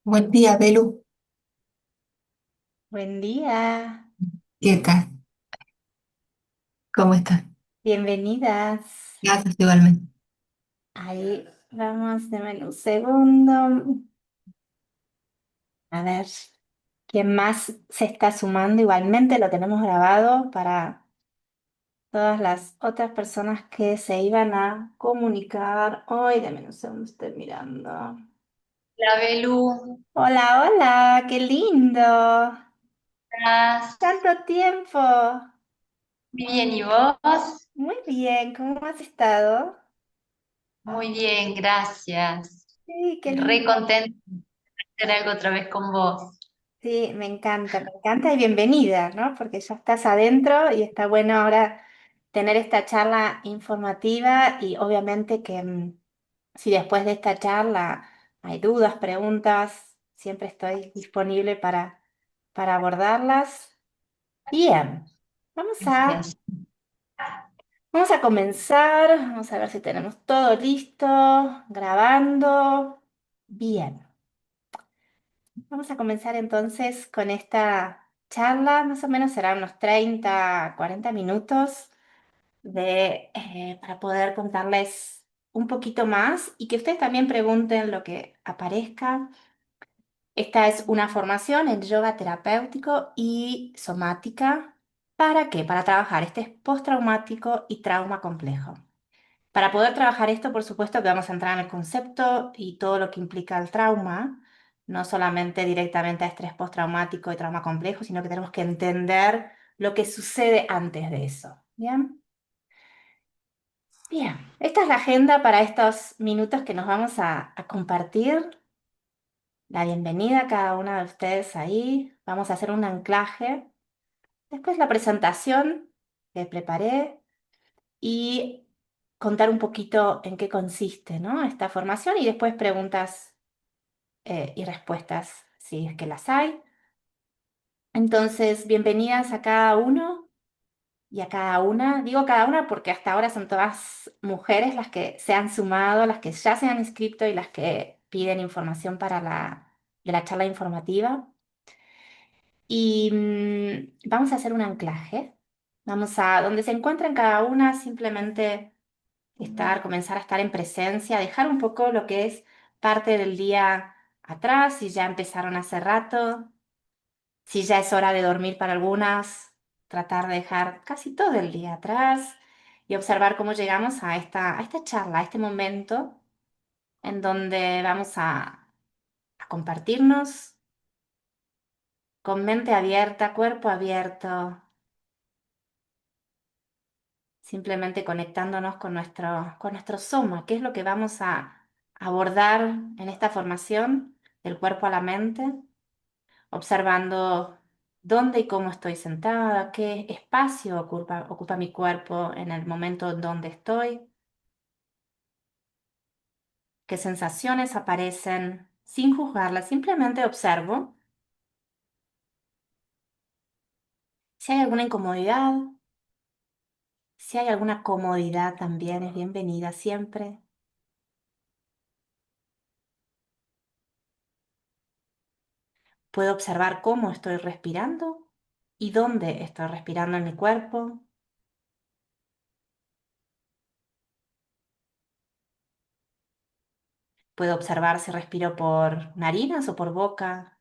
Buen día, Belu. Buen día, ¿Qué tal? ¿Cómo estás? bienvenidas. Gracias, igualmente. Ahí vamos, denme un segundo. A ver, ¿quién más se está sumando? Igualmente lo tenemos grabado para todas las otras personas que se iban a comunicar hoy. Denme un segundo, estoy mirando. La Belu, Hola, hola, qué lindo. ¿estás? Tanto tiempo. Muy bien, ¿y vos? Muy bien, ¿cómo has estado? Muy bien, gracias. Sí, qué Re lindo. contenta de hacer algo otra vez con vos. Sí, me encanta y bienvenida, ¿no? Porque ya estás adentro y está bueno ahora tener esta charla informativa y obviamente que si después de esta charla hay dudas, preguntas, siempre estoy disponible para abordarlas. Bien, vamos a, Gracias. vamos a comenzar, vamos a ver si tenemos todo listo, grabando. Bien. Vamos a comenzar entonces con esta charla, más o menos serán unos 30, 40 minutos para poder contarles un poquito más y que ustedes también pregunten lo que aparezca. Esta es una formación en yoga terapéutico y somática. ¿Para qué? Para trabajar este postraumático y trauma complejo. Para poder trabajar esto, por supuesto que vamos a entrar en el concepto y todo lo que implica el trauma, no solamente directamente a estrés postraumático y trauma complejo, sino que tenemos que entender lo que sucede antes de eso. ¿Bien? Bien, esta es la agenda para estos minutos que nos vamos a compartir. La bienvenida a cada una de ustedes ahí. Vamos a hacer un anclaje. Después la presentación que preparé y contar un poquito en qué consiste, ¿no? Esta formación y después preguntas y respuestas, si es que las hay. Entonces, bienvenidas a cada uno y a cada una. Digo cada una porque hasta ahora son todas mujeres las que se han sumado, las que ya se han inscrito y las que piden información para de la charla informativa. Y vamos a hacer un anclaje. Vamos a, donde se encuentran cada una, simplemente comenzar a estar en presencia, dejar un poco lo que es parte del día atrás, si ya empezaron hace rato, si ya es hora de dormir para algunas, tratar de dejar casi todo el día atrás y observar cómo llegamos a esta charla, a este momento en donde vamos a compartirnos con mente abierta, cuerpo abierto, simplemente conectándonos con nuestro soma, qué es lo que vamos a abordar en esta formación del cuerpo a la mente, observando dónde y cómo estoy sentada, qué espacio ocupa mi cuerpo en el momento en donde estoy, qué sensaciones aparecen sin juzgarlas, simplemente observo si hay alguna incomodidad, si hay alguna comodidad también es bienvenida siempre. Puedo observar cómo estoy respirando y dónde estoy respirando en mi cuerpo. Puedo observar si respiro por narinas o por boca,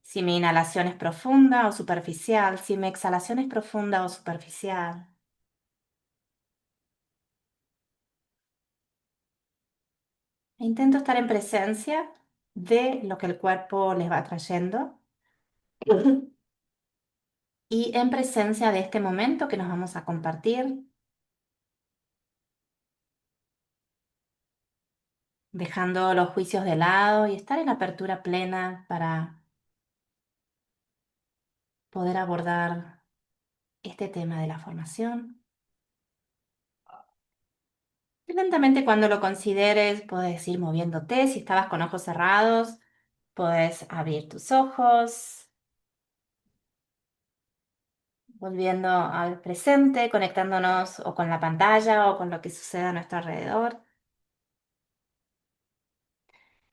si mi inhalación es profunda o superficial, si mi exhalación es profunda o superficial. E intento estar en presencia de lo que el cuerpo les va trayendo y en presencia de este momento que nos vamos a compartir, dejando los juicios de lado y estar en apertura plena para poder abordar este tema de la formación. Y lentamente cuando lo consideres, puedes ir moviéndote. Si estabas con ojos cerrados, puedes abrir tus ojos, volviendo al presente, conectándonos o con la pantalla o con lo que sucede a nuestro alrededor.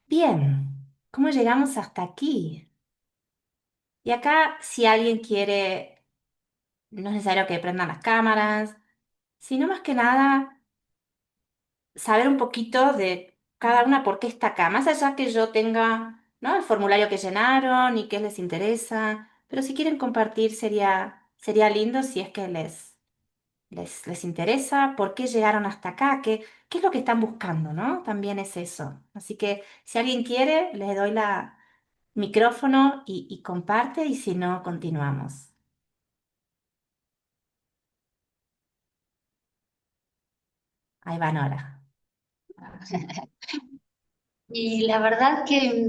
Bien, ¿cómo llegamos hasta aquí? Y acá, si alguien quiere, no es necesario que prendan las cámaras, sino más que nada saber un poquito de cada una por qué está acá, más allá que yo tenga, ¿no? El formulario que llenaron y qué les interesa, pero si quieren compartir sería lindo si es que les interesa, por qué llegaron hasta acá, qué es lo que están buscando, ¿no? También es eso. Así que si alguien quiere, le doy la micrófono y comparte y si no, continuamos. Ahí va Nora. Y la verdad que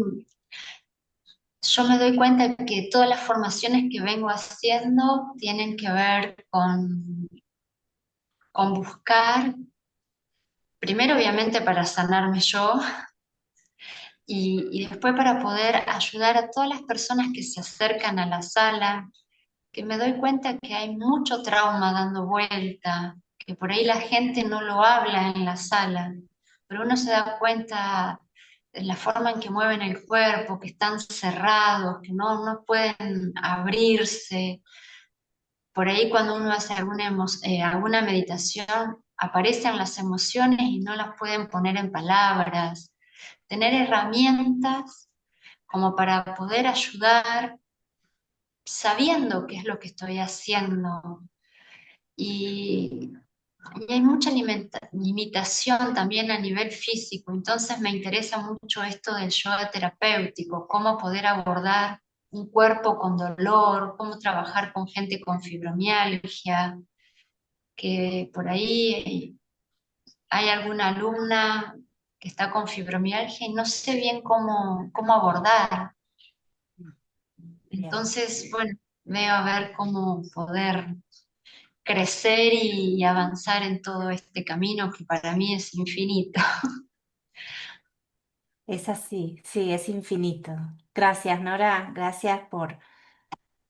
yo me doy cuenta que todas las formaciones que vengo haciendo tienen que ver con buscar, primero obviamente para sanarme yo y después para poder ayudar a todas las personas que se acercan a la sala, que me doy cuenta que hay mucho trauma dando vuelta, que por ahí la gente no lo habla en la sala, pero uno se da cuenta de la forma en que mueven el cuerpo, que están cerrados, que no pueden abrirse. Por ahí cuando uno hace alguna meditación, aparecen las emociones y no las pueden poner en palabras. Tener herramientas como para poder ayudar sabiendo qué es lo que estoy haciendo. Y, y hay mucha limitación también a nivel físico, entonces me interesa mucho esto del yoga terapéutico, cómo poder abordar un cuerpo con dolor, cómo trabajar con gente con fibromialgia, que por ahí hay alguna alumna que está con fibromialgia y no sé bien cómo abordar. Bien. Entonces, bueno, veo a ver cómo poder crecer y avanzar en todo este camino que para mí es infinito. Es así, sí, es infinito. Gracias, Nora, gracias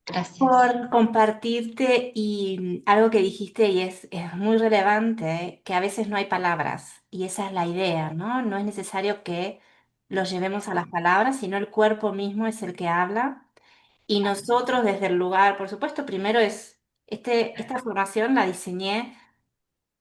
Gracias. por compartirte y algo que dijiste y es muy relevante, que a veces no hay palabras y esa es la idea, ¿no? No es necesario que los llevemos a las palabras, sino el cuerpo mismo es el que habla y nosotros desde el lugar, por supuesto, primero esta formación la diseñé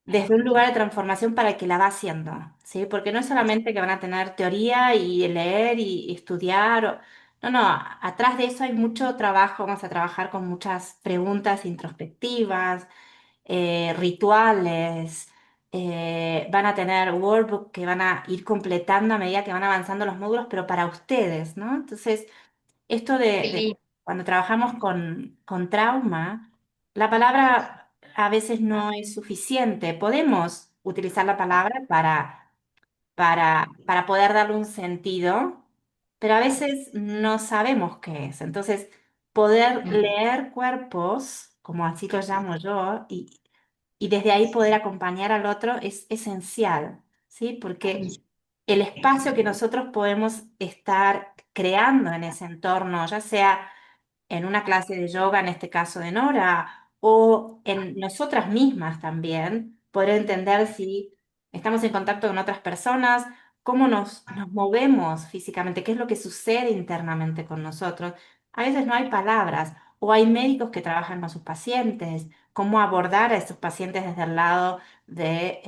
desde un lugar de transformación para el que la va haciendo, ¿sí? Porque no es solamente que van a tener teoría y leer y estudiar, no, no, atrás de eso hay mucho trabajo, vamos a trabajar con muchas preguntas introspectivas, rituales, van a tener workbook que van a ir completando a medida que van avanzando los módulos, pero para ustedes, ¿no? Entonces, esto Qué de lindo. cuando trabajamos con trauma, la palabra a veces no es suficiente. Podemos utilizar la palabra para poder darle un sentido, pero a veces no sabemos qué es. Entonces, poder leer cuerpos, como así lo llamo yo, y desde ahí poder acompañar al otro es esencial, ¿sí? Porque el espacio que nosotros podemos estar creando en ese entorno, ya sea en una clase de yoga, en este caso de Nora, o en nosotras mismas también, poder entender si estamos en contacto con otras personas, cómo nos movemos físicamente, qué es lo que sucede internamente con nosotros. A veces no hay palabras, o hay médicos que trabajan con sus pacientes, cómo abordar a esos pacientes desde el lado de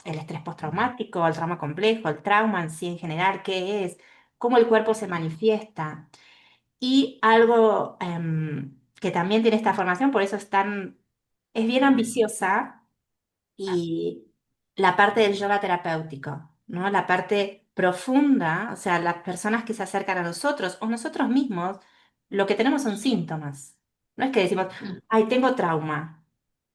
el estrés postraumático, el trauma complejo, el trauma en sí en general, qué es, cómo el cuerpo se manifiesta. Y algo que también tiene esta formación, por eso es bien ambiciosa, y la parte del yoga terapéutico, ¿no? La parte profunda, o sea, las personas que se acercan a nosotros o nosotros mismos, lo que tenemos son síntomas. No es que decimos, ay, tengo trauma.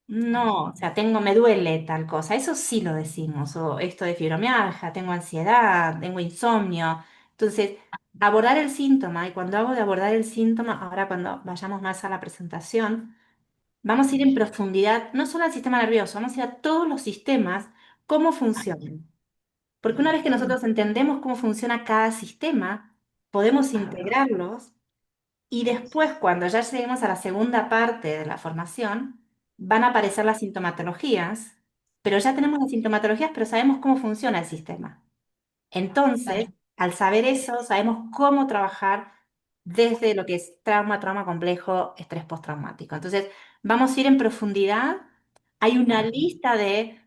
No, o sea, me duele tal cosa. Eso sí lo decimos. O esto de fibromialgia, tengo ansiedad, tengo insomnio. Entonces, abordar el síntoma, y cuando hago de abordar el síntoma, ahora cuando vayamos más a la presentación, vamos a ir en profundidad, no solo al sistema nervioso, vamos a ir a todos los sistemas, cómo funcionan. Porque una vez que nosotros entendemos cómo funciona cada sistema, podemos integrarlos y después, cuando ya lleguemos a la segunda parte de la formación, van a aparecer las sintomatologías, pero ya tenemos las sintomatologías, pero sabemos cómo funciona el sistema. Entonces, Claro. al saber eso, sabemos cómo trabajar desde lo que es trauma, trauma complejo, estrés postraumático. Entonces, vamos a ir en profundidad. Hay una lista de,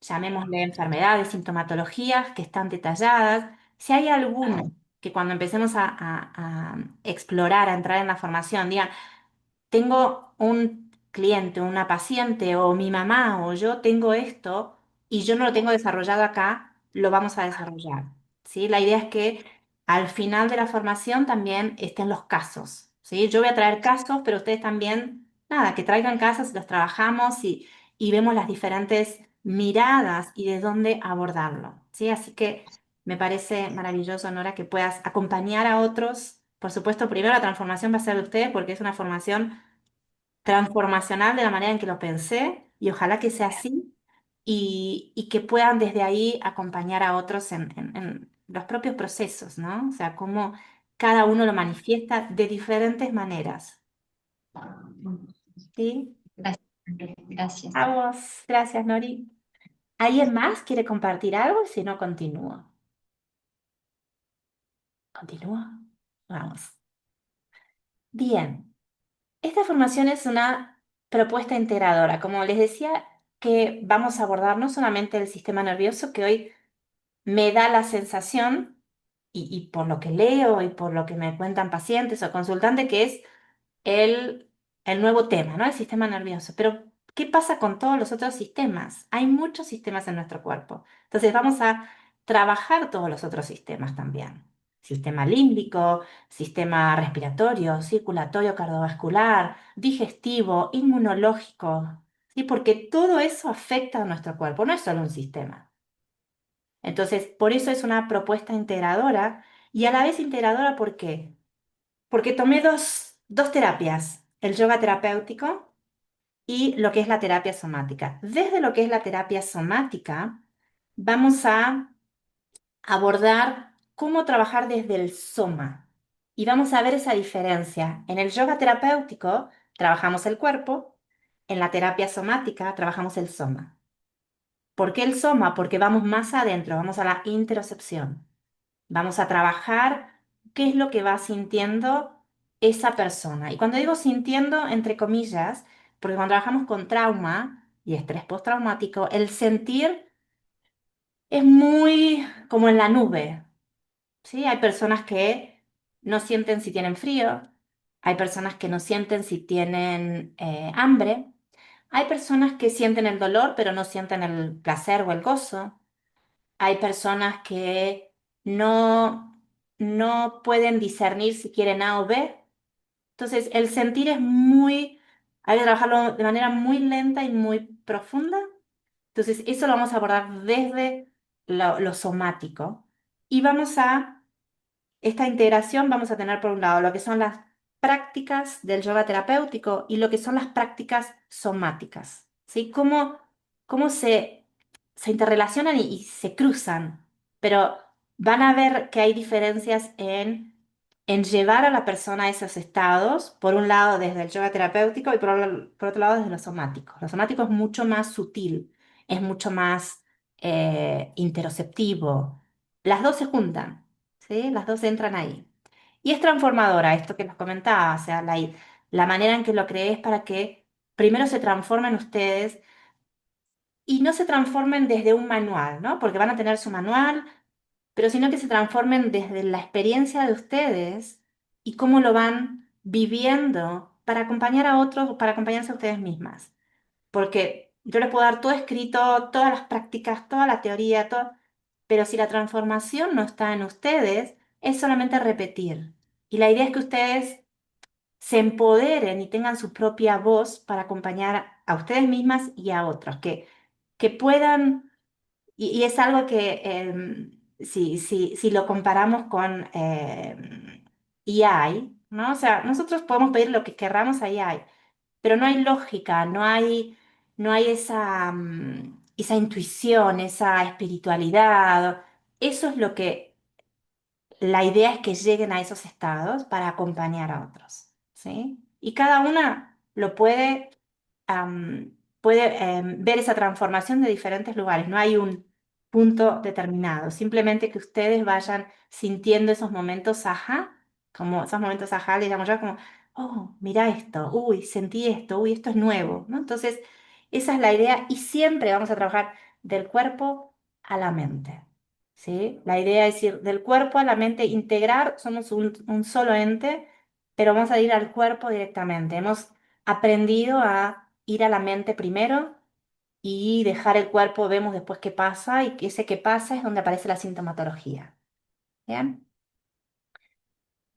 llamémosle enfermedades, sintomatologías que están detalladas. Si hay alguno que cuando empecemos a explorar, a entrar en la formación, digan, tengo un cliente, una paciente o mi mamá o yo tengo esto y yo no lo tengo desarrollado acá, lo vamos a desarrollar. ¿Sí? La idea es que al final de la formación también estén los casos. ¿Sí? Yo voy a traer casos, pero ustedes también, nada, que traigan casos, los trabajamos y vemos las diferentes miradas y de dónde abordarlo. ¿Sí? Así que me parece maravilloso, Nora, que puedas acompañar a otros. Por supuesto, primero la transformación va a ser de ustedes porque es una formación transformacional de la manera en que lo pensé y ojalá que sea así y que puedan desde ahí acompañar a otros en los propios procesos, ¿no? O sea, cómo cada uno lo manifiesta de diferentes maneras. ¿Sí? Gracias. Gracias. A vos, gracias, Nori. ¿Alguien más quiere compartir algo? Si no, continúo. ¿Continúo? Vamos. Bien. Esta formación es una propuesta integradora. Como les decía, que vamos a abordar no solamente el sistema nervioso, que hoy me da la sensación, y por lo que leo y por lo que me cuentan pacientes o consultantes, que es el, el nuevo tema, ¿no? El sistema nervioso. Pero, ¿qué pasa con todos los otros sistemas? Hay muchos sistemas en nuestro cuerpo. Entonces, vamos a trabajar todos los otros sistemas también. Sistema límbico, sistema respiratorio, circulatorio, cardiovascular, digestivo, inmunológico, ¿sí? Porque todo eso afecta a nuestro cuerpo, no es solo un sistema. Entonces, por eso es una propuesta integradora y a la vez integradora, ¿por qué? Porque tomé dos terapias, el yoga terapéutico y lo que es la terapia somática. Desde lo que es la terapia somática, vamos a abordar cómo trabajar desde el soma y vamos a ver esa diferencia. En el yoga terapéutico trabajamos el cuerpo, en la terapia somática trabajamos el soma. ¿Por qué el soma? Porque vamos más adentro, vamos a la interocepción. Vamos a trabajar qué es lo que va sintiendo esa persona. Y cuando digo sintiendo, entre comillas, porque cuando trabajamos con trauma y estrés postraumático, el sentir es muy como en la nube, ¿sí? Hay personas que no sienten si tienen frío, hay personas que no sienten si tienen hambre, hay personas que sienten el dolor pero no sienten el placer o el gozo. Hay personas que no, no pueden discernir si quieren A o B. Entonces, el sentir es muy, hay que trabajarlo de manera muy lenta y muy profunda. Entonces, eso lo vamos a abordar desde lo somático. Y vamos a esta integración vamos a tener por un lado lo que son las prácticas del yoga terapéutico y lo que son las prácticas somáticas, ¿sí? Cómo se interrelacionan y se cruzan, pero van a ver que hay diferencias en llevar a la persona a esos estados, por un lado desde el yoga terapéutico y por otro lado desde lo somático. Lo somático es mucho más sutil, es mucho más interoceptivo. Las dos se juntan. ¿Sí? Las dos entran ahí. Y es transformadora, esto que les comentaba, o sea, la manera en que lo creé es para que primero se transformen ustedes y no se transformen desde un manual, ¿no? Porque van a tener su manual, pero sino que se transformen desde la experiencia de ustedes y cómo lo van viviendo para acompañar a otros o para acompañarse a ustedes mismas. Porque yo les puedo dar todo escrito, todas las prácticas, toda la teoría, todo, pero si la transformación no está en ustedes, es solamente repetir. Y la idea es que ustedes se empoderen y tengan su propia voz para acompañar a ustedes mismas y a otros, que puedan, y es algo que si lo comparamos con AI, ¿no? O sea, nosotros podemos pedir lo que querramos a AI, pero no hay lógica, no hay esa, esa intuición, esa espiritualidad. Eso es lo que la idea es que lleguen a esos estados para acompañar a otros, ¿sí? Y cada una lo puede ver esa transformación de diferentes lugares. No hay un punto determinado, simplemente que ustedes vayan sintiendo esos momentos ajá, como esos momentos ajá, le llamo yo como, oh, mira esto, uy, sentí esto, uy, esto es nuevo, ¿no? Entonces, esa es la idea y siempre vamos a trabajar del cuerpo a la mente, ¿sí? La idea es ir del cuerpo a la mente, integrar, somos un solo ente, pero vamos a ir al cuerpo directamente. Hemos aprendido a ir a la mente primero y dejar el cuerpo, vemos después qué pasa, y que ese qué pasa es donde aparece la sintomatología. ¿Bien?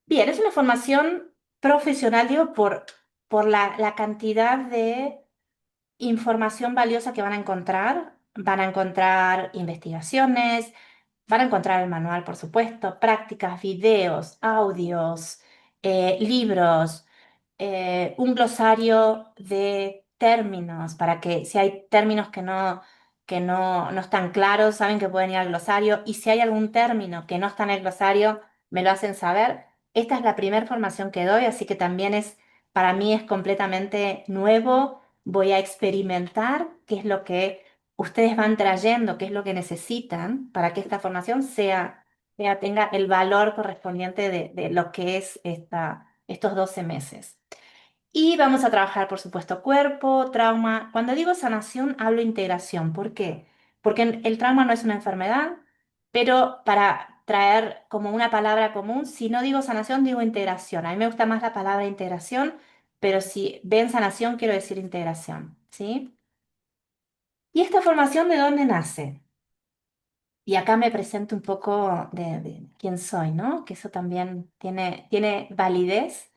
Bien, es una formación profesional, digo, por la cantidad de información valiosa que van a encontrar. Van a encontrar investigaciones, van a encontrar el manual, por supuesto, prácticas, videos, audios, libros, un glosario de términos para que si hay términos que no están claros, saben que pueden ir al glosario. Y si hay algún término que no está en el glosario, me lo hacen saber. Esta es la primera formación que doy, así que también para mí es completamente nuevo. Voy a experimentar qué es lo que ustedes van trayendo, qué es lo que necesitan para que esta formación tenga el valor correspondiente de lo que es estos 12 meses. Y vamos a trabajar, por supuesto, cuerpo, trauma. Cuando digo sanación, hablo integración. ¿Por qué? Porque el trauma no es una enfermedad, pero para traer como una palabra común, si no digo sanación, digo integración. A mí me gusta más la palabra integración, pero si ven sanación, quiero decir integración, ¿sí? ¿Y esta formación de dónde nace? Y acá me presento un poco de quién soy, ¿no? Que eso también tiene validez.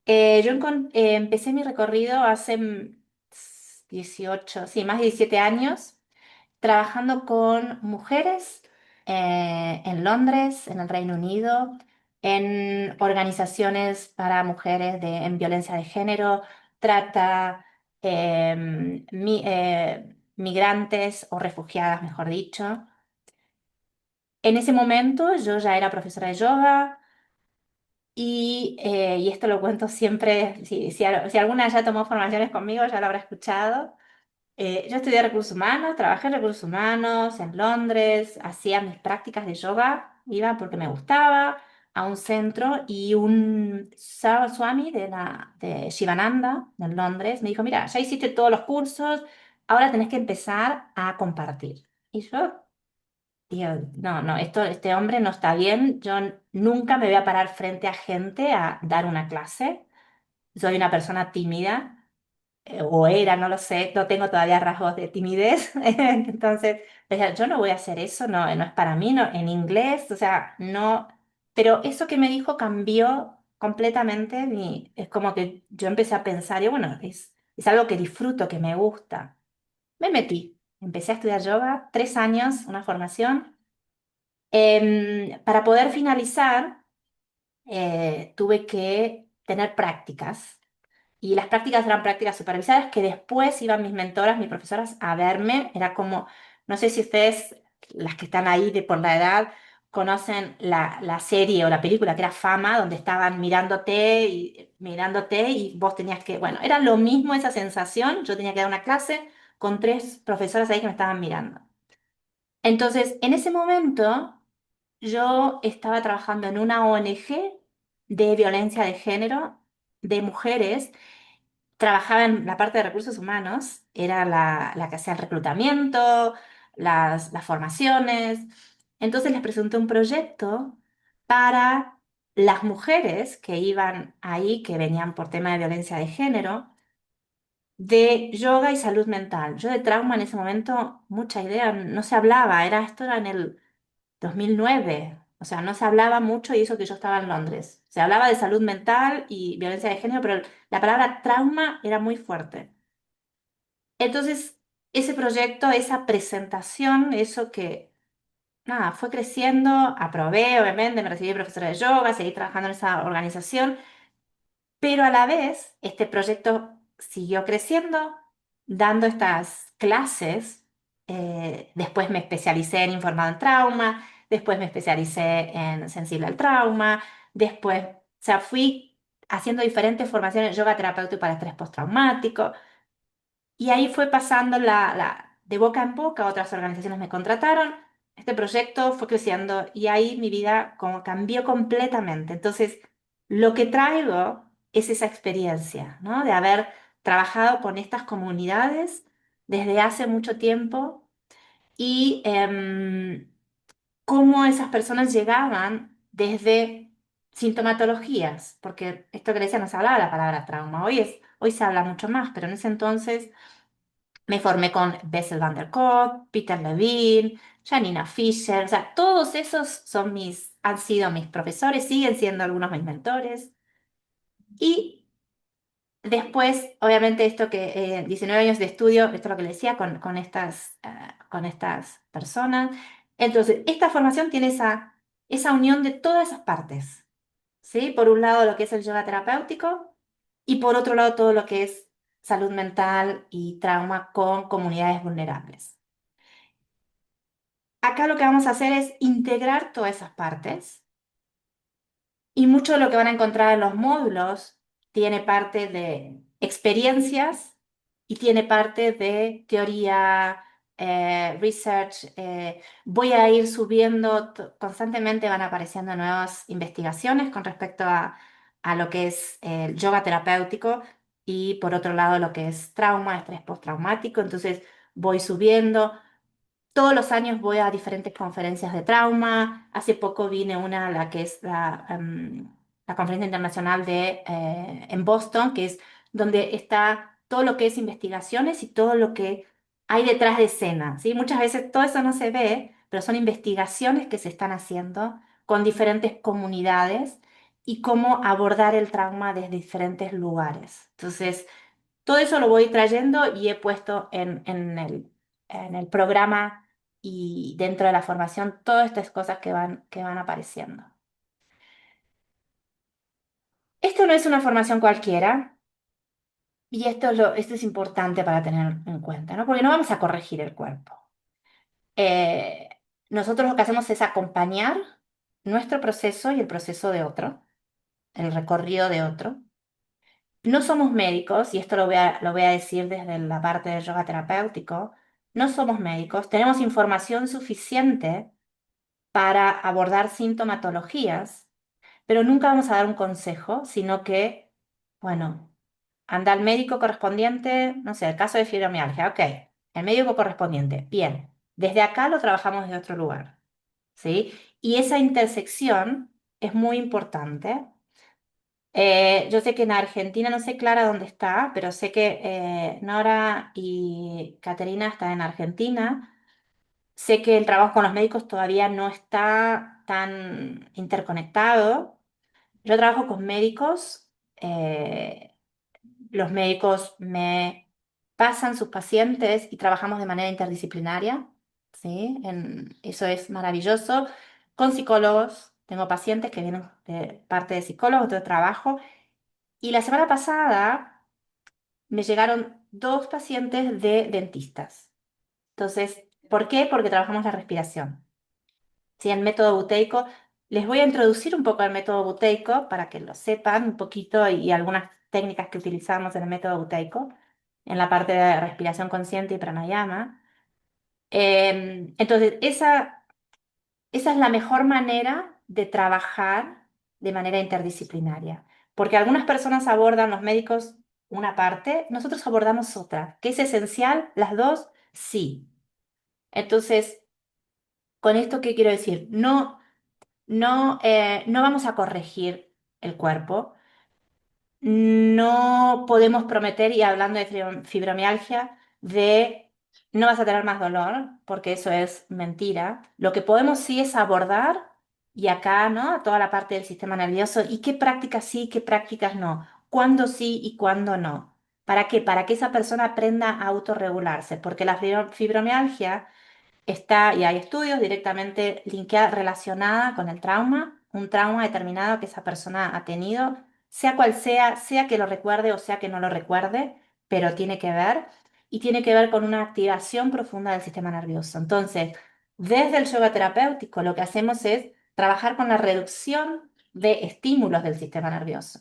Yo empecé mi recorrido hace 18, sí, más de 17 años, trabajando con mujeres en Londres, en el Reino Unido, en organizaciones para mujeres en violencia de género, trata, migrantes o refugiadas, mejor dicho. En ese momento yo ya era profesora de yoga. Y esto lo cuento siempre, si alguna ya tomó formaciones conmigo, ya lo habrá escuchado. Yo estudié recursos humanos, trabajé en recursos humanos en Londres, hacía mis prácticas de yoga, iba porque me gustaba a un centro y un Swami de Shivananda en Londres me dijo, mira, ya hiciste todos los cursos, ahora tenés que empezar a compartir. Y yo digo, no, no, este hombre no está bien, yo nunca me voy a parar frente a gente a dar una clase, soy una persona tímida o era, no lo sé, no tengo todavía rasgos de timidez. Entonces, decía, yo no voy a hacer eso, no, no es para mí, no, en inglés, o sea, no. Pero eso que me dijo cambió completamente es como que yo empecé a pensar, y bueno, es algo que disfruto, que me gusta. Me metí, empecé a estudiar yoga, 3 años, una formación. Para poder finalizar, tuve que tener prácticas. Y las prácticas eran prácticas supervisadas que después iban mis mentoras, mis profesoras a verme. Era como, no sé si ustedes, las que están ahí por la edad, conocen la serie o la película que era Fama, donde estaban mirándote y vos tenías que, bueno, era lo mismo esa sensación. Yo tenía que dar una clase con 3 profesoras ahí que me estaban mirando. Entonces, en ese momento, yo estaba trabajando en una ONG de violencia de género de mujeres. Trabajaba en la parte de recursos humanos, era la que hacía el reclutamiento, las formaciones. Entonces les presenté un proyecto para las mujeres que iban ahí, que venían por tema de violencia de género, de yoga y salud mental. Yo de trauma en ese momento, mucha idea, no se hablaba, esto era en el 2009. O sea, no se hablaba mucho y eso que yo estaba en Londres. Se hablaba de salud mental y violencia de género, pero la palabra trauma era muy fuerte. Entonces, ese proyecto, esa presentación, eso que, nada, fue creciendo, aprobé, obviamente, me recibí profesora de yoga, seguí trabajando en esa organización, pero a la vez, este proyecto siguió creciendo, dando estas clases. Después me especialicé en informado en trauma, después me especialicé en sensible al trauma, después, o sea, fui haciendo diferentes formaciones, yoga terapéutico para estrés postraumático, y ahí fue pasando de boca en boca, otras organizaciones me contrataron, este proyecto fue creciendo y ahí mi vida como cambió completamente. Entonces, lo que traigo es esa experiencia, ¿no? De haber trabajado con estas comunidades desde hace mucho tiempo y cómo esas personas llegaban desde sintomatologías, porque esto que le decía no se hablaba la palabra trauma, hoy se habla mucho más, pero en ese entonces me formé con Bessel van der Kolk, Peter Levine, Janina Fischer, o sea, todos esos han sido mis profesores, siguen siendo algunos mis mentores. Y después, obviamente, 19 años de estudio, esto es lo que le decía con estas personas. Entonces, esta formación tiene esa unión de todas esas partes, ¿sí? Por un lado, lo que es el yoga terapéutico y por otro lado, todo lo que es salud mental y trauma con comunidades vulnerables. Acá lo que vamos a hacer es integrar todas esas partes y mucho de lo que van a encontrar en los módulos tiene parte de experiencias y tiene parte de teoría, research. Voy a ir subiendo, constantemente van apareciendo nuevas investigaciones con respecto a lo que es el yoga terapéutico y por otro lado lo que es trauma, estrés postraumático. Entonces voy subiendo. Todos los años voy a diferentes conferencias de trauma. Hace poco vine a la que es la conferencia internacional en Boston, que es donde está todo lo que es investigaciones y todo lo que hay detrás de escena, ¿sí? Muchas veces todo eso no se ve, pero son investigaciones que se están haciendo con diferentes comunidades y cómo abordar el trauma desde diferentes lugares. Entonces, todo eso lo voy trayendo y he puesto en el programa y dentro de la formación todas estas cosas que van apareciendo. Esto no es una formación cualquiera y esto es importante para tener en cuenta, ¿no? Porque no vamos a corregir el cuerpo. Eh, Nosotros lo que hacemos es acompañar nuestro proceso y el proceso de otro, el recorrido de otro. No somos médicos, y esto lo voy a decir desde la parte del yoga terapéutico, no somos médicos, tenemos información suficiente para abordar sintomatologías, pero nunca vamos a dar un consejo, sino que, bueno, anda al médico correspondiente, no sé, el caso de fibromialgia, ok, el médico correspondiente, bien, desde acá lo trabajamos de otro lugar, ¿sí? Y esa intersección es muy importante. Yo sé que en Argentina, no sé Clara dónde está, pero sé que Nora y Caterina están en Argentina. Sé que el trabajo con los médicos todavía no está tan interconectado. Yo trabajo con médicos, eh, los médicos me pasan sus pacientes y trabajamos de manera interdisciplinaria, ¿sí? Eso es maravilloso. Con psicólogos, tengo pacientes que vienen de parte de psicólogos, de trabajo. Y la semana pasada me llegaron dos pacientes de dentistas. Entonces, ¿por qué? Porque trabajamos la respiración. ¿Sí? El método buteico. Les voy a introducir un poco el método buteico para que lo sepan un poquito y algunas técnicas que utilizamos en el método buteico, en la parte de respiración consciente y pranayama. Entonces, esa es la mejor manera de trabajar de manera interdisciplinaria, porque algunas personas abordan, los médicos, una parte, nosotros abordamos otra, que es esencial, las dos, sí. Entonces, ¿con esto qué quiero decir? No vamos a corregir el cuerpo, no podemos prometer, y hablando de fibromialgia, de no vas a tener más dolor, porque eso es mentira. Lo que podemos sí es abordar, y acá, ¿no? Toda la parte del sistema nervioso, y qué prácticas sí, qué prácticas no, cuándo sí y cuándo no. ¿Para qué? Para que esa persona aprenda a autorregularse, porque la fibromialgia está, y hay estudios directamente relacionada con el trauma, un trauma determinado que esa persona ha tenido, sea cual sea, sea que lo recuerde o sea que no lo recuerde, pero tiene que ver, y tiene que ver con una activación profunda del sistema nervioso. Entonces, desde el yoga terapéutico lo que hacemos es trabajar con la reducción de estímulos del sistema nervioso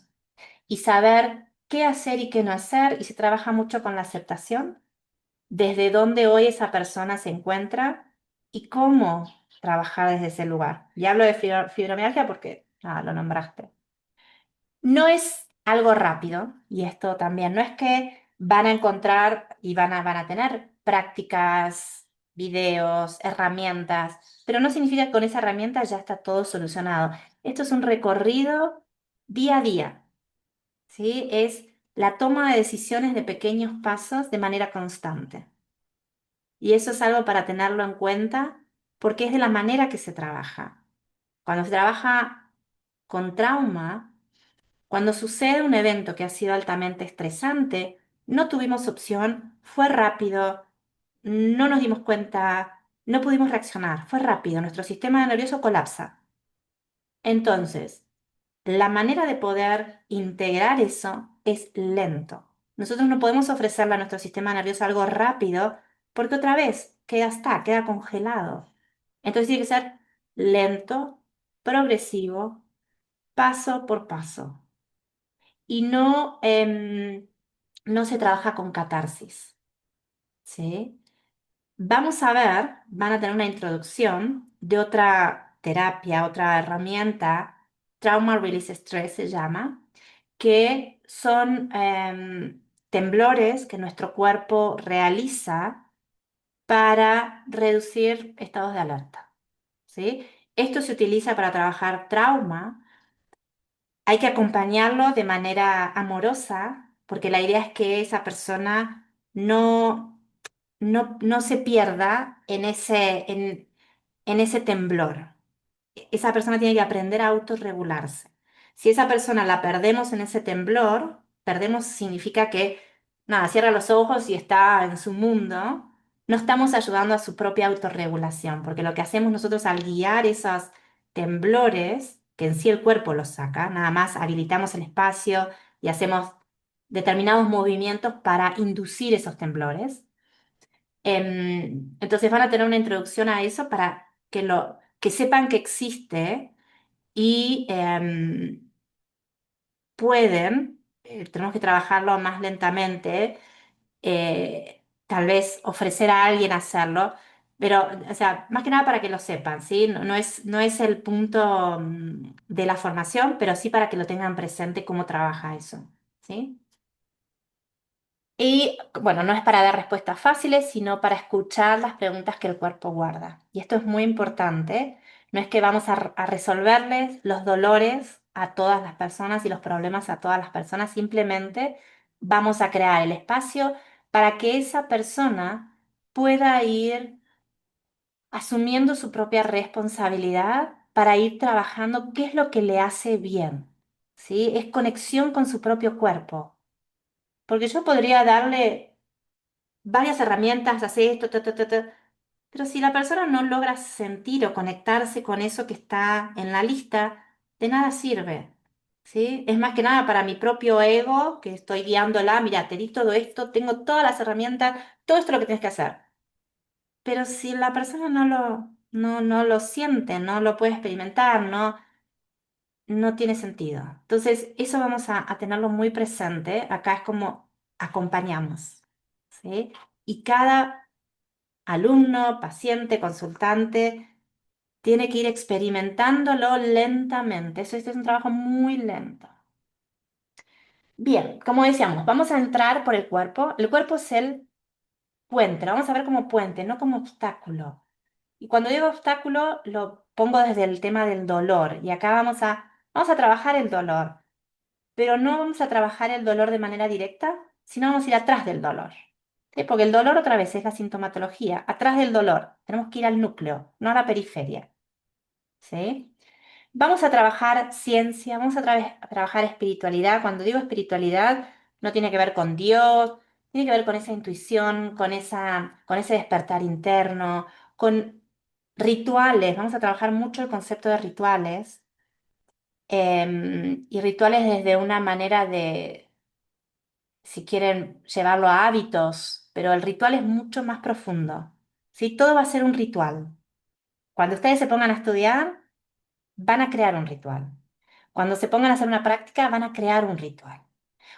y saber qué hacer y qué no hacer, y se trabaja mucho con la aceptación desde dónde hoy esa persona se encuentra y cómo trabajar desde ese lugar. Y hablo de fibromialgia porque lo nombraste. No es algo rápido, y esto también, no es que van a encontrar y van a tener prácticas, videos, herramientas, pero no significa que con esa herramienta ya está todo solucionado. Esto es un recorrido día a día, ¿sí? Es la toma de decisiones de pequeños pasos de manera constante. Y eso es algo para tenerlo en cuenta porque es de la manera que se trabaja. Cuando se trabaja con trauma, cuando sucede un evento que ha sido altamente estresante, no tuvimos opción, fue rápido, no nos dimos cuenta, no pudimos reaccionar, fue rápido, nuestro sistema nervioso colapsa. Entonces, la manera de poder integrar eso es lento. Nosotros no podemos ofrecerle a nuestro sistema nervioso algo rápido porque otra vez queda congelado. Entonces tiene que ser lento, progresivo, paso por paso. Y no se trabaja con catarsis, ¿sí? Vamos a ver, van a tener una introducción de otra terapia, otra herramienta, Trauma Release Stress se llama, que son temblores que nuestro cuerpo realiza para reducir estados de alerta, ¿sí? Esto se utiliza para trabajar trauma. Hay que acompañarlo de manera amorosa, porque la idea es que esa persona no se pierda en ese temblor. Esa persona tiene que aprender a autorregularse. Si esa persona la perdemos en ese temblor, perdemos significa que, nada, cierra los ojos y está en su mundo, no estamos ayudando a su propia autorregulación, porque lo que hacemos nosotros al guiar esos temblores, que en sí el cuerpo los saca, nada más habilitamos el espacio y hacemos determinados movimientos para inducir esos temblores. Entonces van a tener una introducción a eso para que sepan que existe y tenemos que trabajarlo más lentamente, tal vez ofrecer a alguien hacerlo, pero, o sea, más que nada para que lo sepan, ¿sí? No es el punto de la formación, pero sí para que lo tengan presente cómo trabaja eso, ¿sí? Y bueno, no es para dar respuestas fáciles, sino para escuchar las preguntas que el cuerpo guarda. Y esto es muy importante. No es que vamos a resolverles los dolores a todas las personas y los problemas a todas las personas, simplemente vamos a crear el espacio para que esa persona pueda ir asumiendo su propia responsabilidad para ir trabajando qué es lo que le hace bien, ¿sí? Es conexión con su propio cuerpo. Porque yo podría darle varias herramientas, hace esto, ta, ta, ta, ta. Pero si la persona no logra sentir o conectarse con eso que está en la lista, de nada sirve, ¿sí? Es más que nada para mi propio ego, que estoy guiándola, mira, te di todo esto, tengo todas las herramientas, todo esto es lo que tienes que hacer. Pero si la persona no lo siente, no lo puede experimentar, no tiene sentido. Entonces, eso vamos a tenerlo muy presente. Acá es como acompañamos, ¿sí? Y cada alumno, paciente, consultante, tiene que ir experimentándolo lentamente. Eso este es un trabajo muy lento. Bien, como decíamos, vamos a entrar por el cuerpo. El cuerpo es el puente, lo vamos a ver como puente, no como obstáculo. Y cuando digo obstáculo, lo pongo desde el tema del dolor. Y acá vamos a trabajar el dolor, pero no vamos a trabajar el dolor de manera directa, sino vamos a ir atrás del dolor. ¿Sí? Porque el dolor otra vez es la sintomatología. Atrás del dolor tenemos que ir al núcleo, no a la periferia. ¿Sí? Vamos a trabajar ciencia, vamos a trabajar espiritualidad. Cuando digo espiritualidad, no tiene que ver con Dios, tiene que ver con esa intuición, con ese despertar interno, con rituales. Vamos a trabajar mucho el concepto de rituales, y rituales desde una manera de, si quieren llevarlo a hábitos, pero el ritual es mucho más profundo. ¿Sí? Todo va a ser un ritual. Cuando ustedes se pongan a estudiar, van a crear un ritual. Cuando se pongan a hacer una práctica, van a crear un ritual.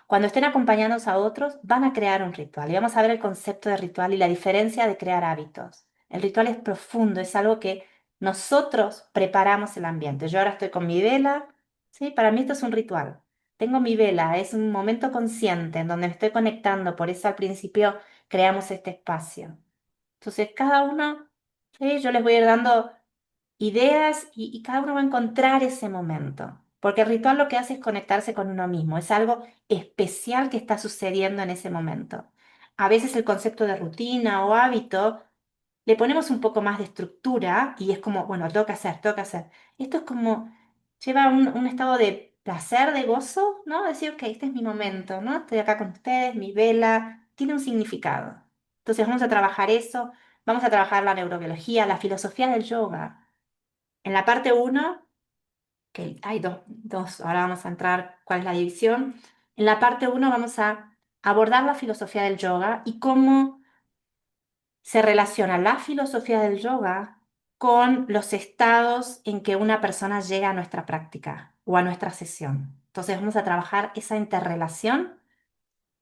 Cuando estén acompañando a otros, van a crear un ritual y vamos a ver el concepto de ritual y la diferencia de crear hábitos. El ritual es profundo, es algo que nosotros preparamos el ambiente. Yo ahora estoy con mi vela, ¿sí? Para mí esto es un ritual. Tengo mi vela, es un momento consciente en donde me estoy conectando, por eso al principio creamos este espacio. Entonces, cada uno, ¿sí? Yo les voy a ir dando ideas y cada uno va a encontrar ese momento. Porque el ritual lo que hace es conectarse con uno mismo, es algo especial que está sucediendo en ese momento. A veces el concepto de rutina o hábito le ponemos un poco más de estructura y es como, bueno, tengo que hacer, tengo que hacer. Esto es como, lleva a un estado de placer, de gozo, ¿no? Decir, ok, este es mi momento, ¿no? Estoy acá con ustedes, mi vela, tiene un significado. Entonces vamos a trabajar eso, vamos a trabajar la neurobiología, la filosofía del yoga. En la parte uno, que hay dos, ahora vamos a entrar cuál es la división. En la parte uno vamos a abordar la filosofía del yoga y cómo se relaciona la filosofía del yoga con los estados en que una persona llega a nuestra práctica o a nuestra sesión. Entonces vamos a trabajar esa interrelación.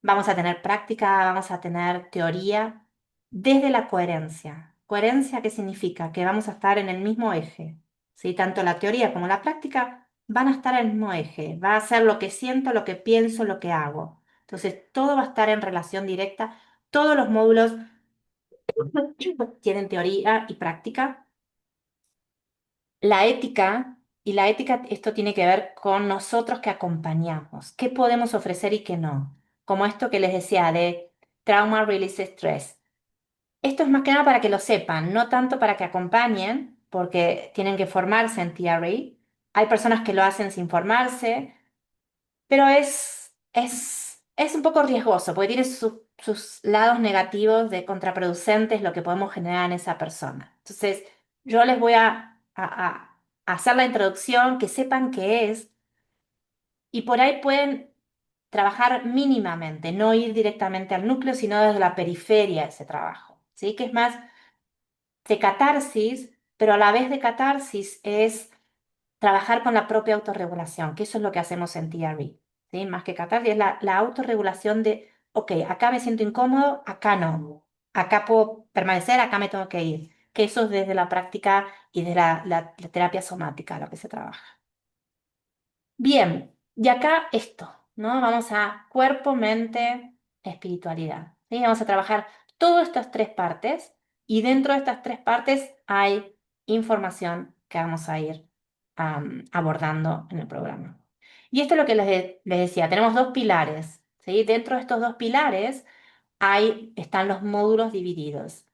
Vamos a tener práctica, vamos a tener teoría desde la coherencia. ¿Coherencia qué significa? Que vamos a estar en el mismo eje. ¿Sí? Tanto la teoría como la práctica van a estar en el mismo eje. Va a ser lo que siento, lo que pienso, lo que hago. Entonces, todo va a estar en relación directa. Todos los módulos tienen teoría y práctica. La ética, y la ética, esto tiene que ver con nosotros que acompañamos. ¿Qué podemos ofrecer y qué no? Como esto que les decía de trauma release stress. Esto es más que nada para que lo sepan, no tanto para que acompañen, porque tienen que formarse en TRA. Hay personas que lo hacen sin formarse, pero es un poco riesgoso, porque tiene sus lados negativos de contraproducentes lo que podemos generar en esa persona. Entonces, yo les voy a hacer la introducción, que sepan qué es, y por ahí pueden trabajar mínimamente, no ir directamente al núcleo, sino desde la periferia de ese trabajo, ¿sí? Que es más de catarsis, pero a la vez de catarsis es trabajar con la propia autorregulación, que eso es lo que hacemos en TRE, ¿sí? Más que catarsis, es la autorregulación de, ok, acá me siento incómodo, acá no, acá puedo permanecer, acá me tengo que ir, que eso es desde la práctica y de la terapia somática lo que se trabaja. Bien, y acá esto, ¿no? Vamos a cuerpo, mente, espiritualidad, ¿sí? Vamos a trabajar todas estas tres partes y dentro de estas tres partes hay información que vamos a ir abordando en el programa. Y esto es lo que les decía, tenemos dos pilares, ¿sí? Dentro de estos dos pilares están los módulos divididos.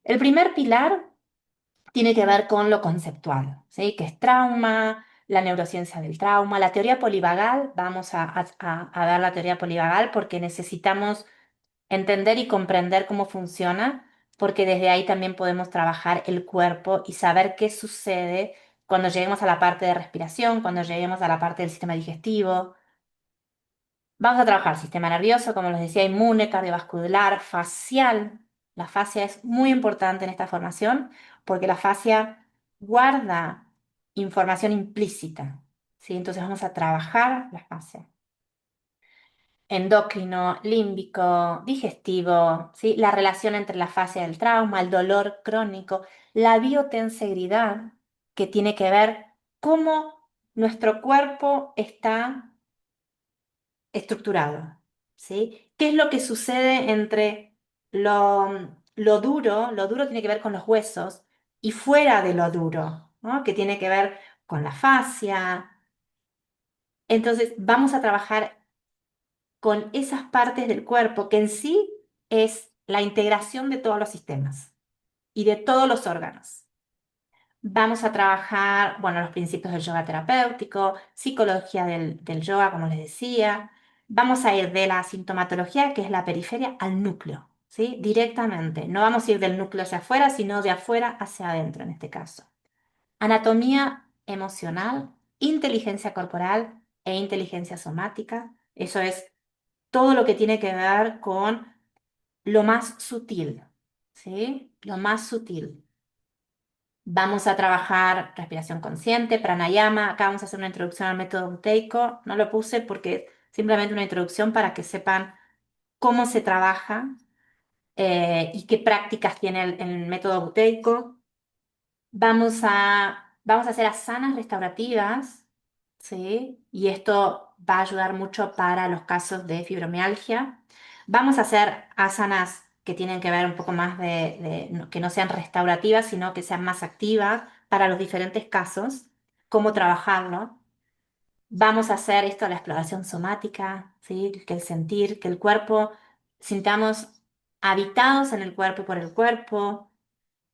El primer pilar tiene que ver con lo conceptual, ¿sí? Que es trauma, la neurociencia del trauma, la teoría polivagal. Vamos a ver la teoría polivagal porque necesitamos entender y comprender cómo funciona, porque desde ahí también podemos trabajar el cuerpo y saber qué sucede cuando lleguemos a la parte de respiración, cuando lleguemos a la parte del sistema digestivo. Vamos a trabajar sistema nervioso, como les decía, inmune, cardiovascular, facial. La fascia es muy importante en esta formación porque la fascia guarda información implícita, ¿sí? Entonces vamos a trabajar la fascia. Endocrino, límbico, digestivo, ¿sí? La relación entre la fascia del trauma, el dolor crónico, la biotensegridad, que tiene que ver cómo nuestro cuerpo está estructurado, ¿sí? ¿Qué es lo que sucede entre lo duro? Lo duro tiene que ver con los huesos y fuera de lo duro, ¿no? Que tiene que ver con la fascia. Entonces, vamos a trabajar con esas partes del cuerpo que en sí es la integración de todos los sistemas y de todos los órganos. Vamos a trabajar, bueno, los principios del yoga terapéutico, psicología del yoga, como les decía. Vamos a ir de la sintomatología, que es la periferia, al núcleo, ¿sí? Directamente. No vamos a ir del núcleo hacia afuera, sino de afuera hacia adentro en este caso. Anatomía emocional, inteligencia corporal e inteligencia somática. Eso es todo lo que tiene que ver con lo más sutil, ¿sí? Lo más sutil. Vamos a trabajar respiración consciente, pranayama. Acá vamos a hacer una introducción al método buteico. No lo puse porque simplemente una introducción para que sepan cómo se trabaja y qué prácticas tiene el método buteico. Vamos a hacer asanas restaurativas, ¿sí? Y esto va a ayudar mucho para los casos de fibromialgia. Vamos a hacer asanas que tienen que ver un poco más que no sean restaurativas, sino que sean más activas para los diferentes casos, cómo trabajarlo. Vamos a hacer esto, la exploración somática, ¿sí? Que el sentir, que el cuerpo, sintamos habitados en el cuerpo y por el cuerpo.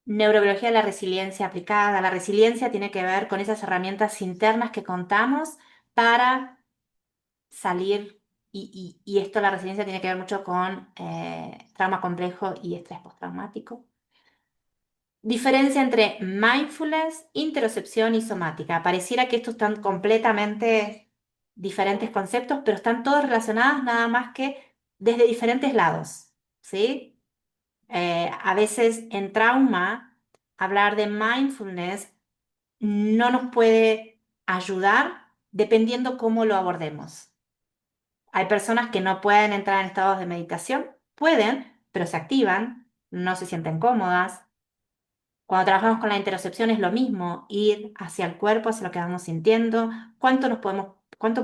Neurobiología de la resiliencia aplicada. La resiliencia tiene que ver con esas herramientas internas que contamos para salir, y esto, la resiliencia tiene que ver mucho con trauma complejo y estrés postraumático. Diferencia entre mindfulness, interocepción y somática. Pareciera que estos están completamente diferentes conceptos, pero están todos relacionados nada más que desde diferentes lados, ¿sí? A veces en trauma, hablar de mindfulness no nos puede ayudar dependiendo cómo lo abordemos. Hay personas que no pueden entrar en estados de meditación, pueden, pero se activan, no se sienten cómodas. Cuando trabajamos con la interocepción es lo mismo, ir hacia el cuerpo, hacia lo que vamos sintiendo, cuánto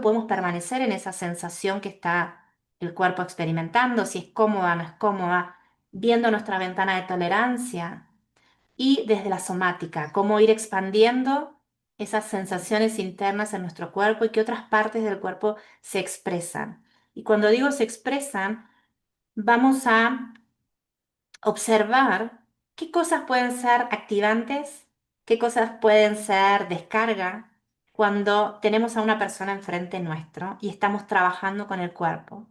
podemos permanecer en esa sensación que está el cuerpo experimentando, si es cómoda o no es cómoda, viendo nuestra ventana de tolerancia. Y desde la somática, cómo ir expandiendo esas sensaciones internas en nuestro cuerpo y que otras partes del cuerpo se expresan. Y cuando digo se expresan, vamos a observar qué cosas pueden ser activantes, qué cosas pueden ser descarga cuando tenemos a una persona enfrente nuestro y estamos trabajando con el cuerpo.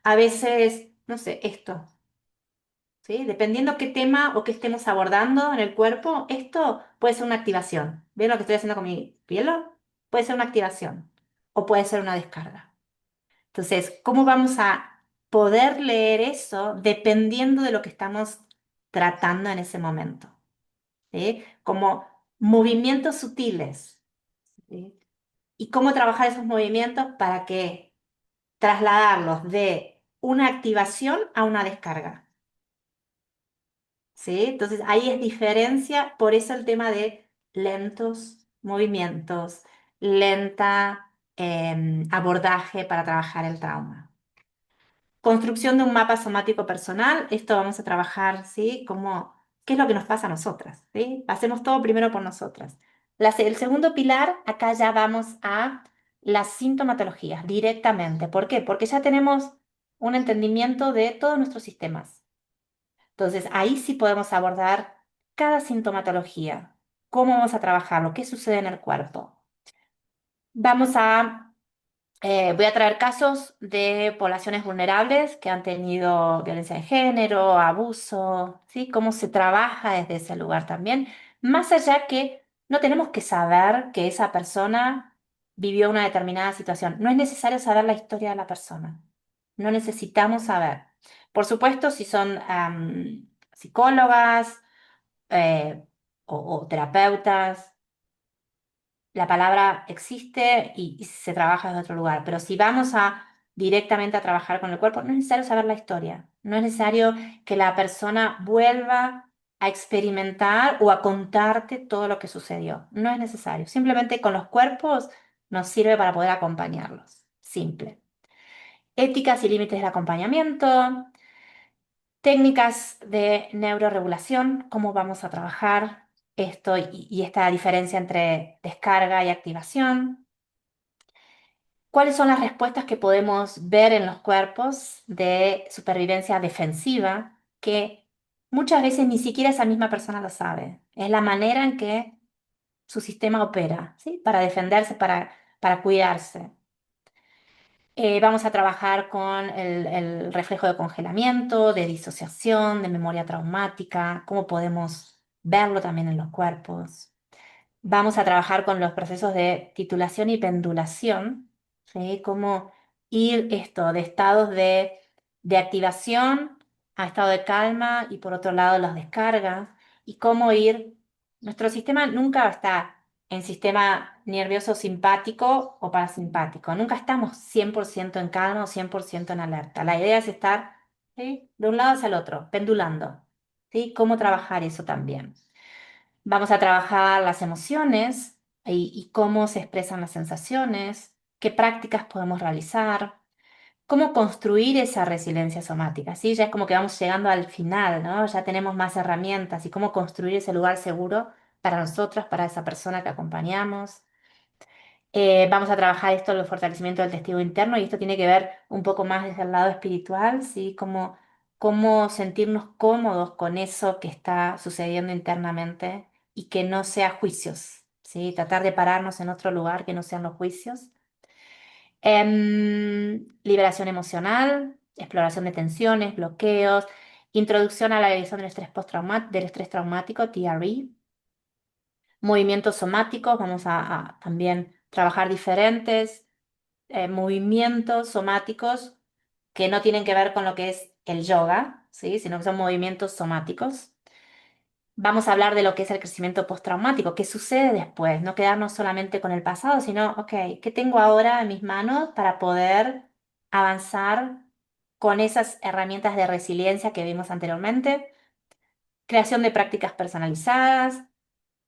A veces, no sé, esto, ¿sí? Dependiendo qué tema o qué estemos abordando en el cuerpo, esto puede ser una activación. ¿Ven lo que estoy haciendo con mi pielo? Puede ser una activación o puede ser una descarga. Entonces, ¿cómo vamos a poder leer eso dependiendo de lo que estamos tratando en ese momento? ¿Sí? Como movimientos sutiles. ¿Sí? Y cómo trabajar esos movimientos para que trasladarlos de una activación a una descarga. ¿Sí? Entonces ahí es diferencia, por eso el tema de lentos movimientos, lenta abordaje para trabajar el trauma. Construcción de un mapa somático personal, esto vamos a trabajar, ¿sí? Como, ¿qué es lo que nos pasa a nosotras? ¿Sí? Hacemos todo primero por nosotras. El segundo pilar, acá ya vamos a las sintomatologías directamente. ¿Por qué? Porque ya tenemos un entendimiento de todos nuestros sistemas. Entonces, ahí sí podemos abordar cada sintomatología, cómo vamos a trabajarlo, qué sucede en el cuerpo. Vamos a, voy a traer casos de poblaciones vulnerables que han tenido violencia de género, abuso, ¿sí? Cómo se trabaja desde ese lugar también, más allá que no tenemos que saber que esa persona vivió una determinada situación. No es necesario saber la historia de la persona. No necesitamos saber. Por supuesto, si son psicólogas eh, o terapeutas, la palabra existe y se trabaja desde otro lugar. Pero si vamos directamente a trabajar con el cuerpo, no es necesario saber la historia. No es necesario que la persona vuelva a experimentar o a contarte todo lo que sucedió. No es necesario. Simplemente con los cuerpos nos sirve para poder acompañarlos. Simple. Éticas y límites de acompañamiento. Técnicas de neuroregulación, cómo vamos a trabajar esto y esta diferencia entre descarga y activación. ¿Cuáles son las respuestas que podemos ver en los cuerpos de supervivencia defensiva que muchas veces ni siquiera esa misma persona lo sabe? Es la manera en que su sistema opera, ¿sí? Para defenderse, para cuidarse. Vamos a trabajar con el reflejo de congelamiento, de disociación, de memoria traumática, cómo podemos verlo también en los cuerpos. Vamos a trabajar con los procesos de titulación y pendulación, ¿sí? Cómo ir esto de estados de activación a estado de calma y por otro lado las descargas y cómo ir. Nuestro sistema nunca está en sistema nervioso simpático o parasimpático. Nunca estamos 100% en calma o 100% en alerta. La idea es estar, ¿sí?, de un lado hacia el otro, pendulando. ¿Sí? ¿Cómo trabajar eso también? Vamos a trabajar las emociones y cómo se expresan las sensaciones, qué prácticas podemos realizar, cómo construir esa resiliencia somática. ¿Sí? Ya es como que vamos llegando al final, ¿no? Ya tenemos más herramientas y cómo construir ese lugar seguro para nosotras, para esa persona que acompañamos. Vamos a trabajar esto, el fortalecimiento del testigo interno, y esto tiene que ver un poco más desde el lado espiritual, ¿sí? Cómo sentirnos cómodos con eso que está sucediendo internamente y que no sea juicios, ¿sí? Tratar de pararnos en otro lugar que no sean los juicios. Liberación emocional, exploración de tensiones, bloqueos, introducción a la revisión del estrés traumático, TRE. Movimientos somáticos, vamos a también trabajar diferentes movimientos somáticos que no tienen que ver con lo que es el yoga, ¿sí? Sino que son movimientos somáticos. Vamos a hablar de lo que es el crecimiento postraumático, qué sucede después, no quedarnos solamente con el pasado, sino, ok, ¿qué tengo ahora en mis manos para poder avanzar con esas herramientas de resiliencia que vimos anteriormente? Creación de prácticas personalizadas.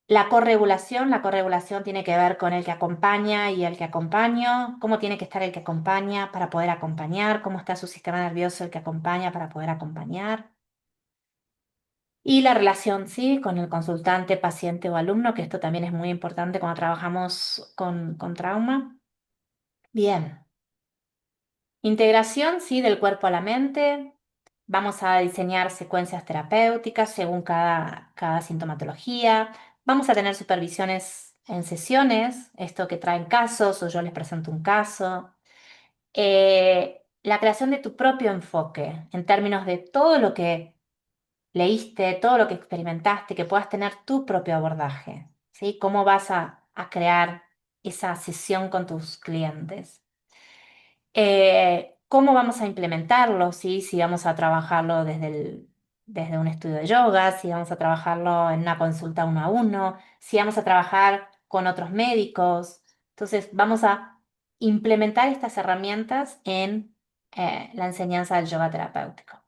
La corregulación tiene que ver con el que acompaña y el que acompaño, cómo tiene que estar el que acompaña para poder acompañar, cómo está su sistema nervioso el que acompaña para poder acompañar. Y la relación, sí, con el consultante, paciente o alumno, que esto también es muy importante cuando trabajamos con trauma. Bien. Integración, sí, del cuerpo a la mente. Vamos a diseñar secuencias terapéuticas según cada sintomatología. Vamos a tener supervisiones en sesiones, esto que traen casos o yo les presento un caso. La creación de tu propio enfoque en términos de todo lo que leíste, todo lo que experimentaste, que puedas tener tu propio abordaje, ¿sí? ¿Cómo vas a crear esa sesión con tus clientes? ¿Cómo vamos a implementarlo? ¿Sí? Si vamos a trabajarlo desde un estudio de yoga, si vamos a trabajarlo en una consulta uno a uno, si vamos a trabajar con otros médicos. Entonces, vamos a implementar estas herramientas en la enseñanza del yoga terapéutico.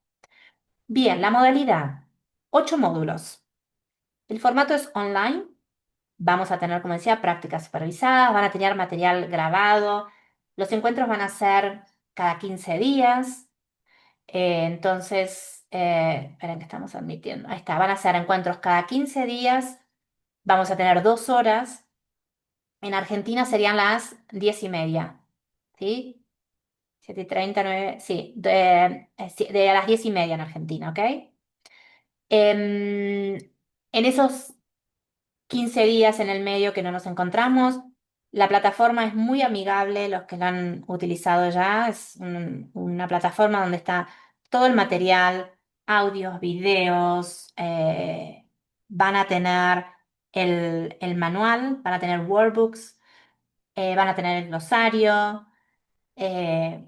Bien, la modalidad, 8 módulos. El formato es online. Vamos a tener, como decía, prácticas supervisadas, van a tener material grabado. Los encuentros van a ser cada 15 días. Esperen que estamos admitiendo. Ahí está, van a ser encuentros cada 15 días. Vamos a tener 2 horas. En Argentina serían las 10:30. ¿Sí? 7:30, 9, sí, de las 10:30 en Argentina, ¿ok? Em, en esos 15 días en el medio que no nos encontramos. La plataforma es muy amigable, los que la han utilizado ya, es una plataforma donde está todo el material, audios, videos, van a tener el manual, van a tener workbooks, van a tener el glosario,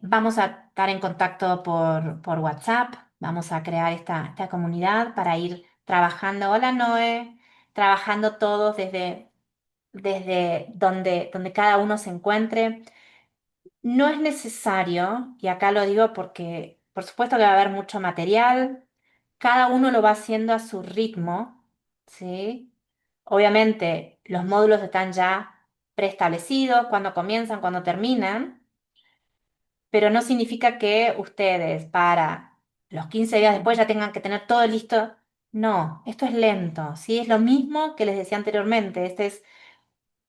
vamos a estar en contacto por WhatsApp, vamos a crear esta comunidad para ir trabajando. Hola Noé, trabajando todos desde donde cada uno se encuentre. No es necesario, y acá lo digo porque por supuesto que va a haber mucho material, cada uno lo va haciendo a su ritmo, ¿sí? Obviamente los módulos están ya preestablecidos, cuando comienzan, cuando terminan, pero no significa que ustedes para los 15 días después ya tengan que tener todo listo. No, esto es lento, ¿sí? Es lo mismo que les decía anteriormente. Este es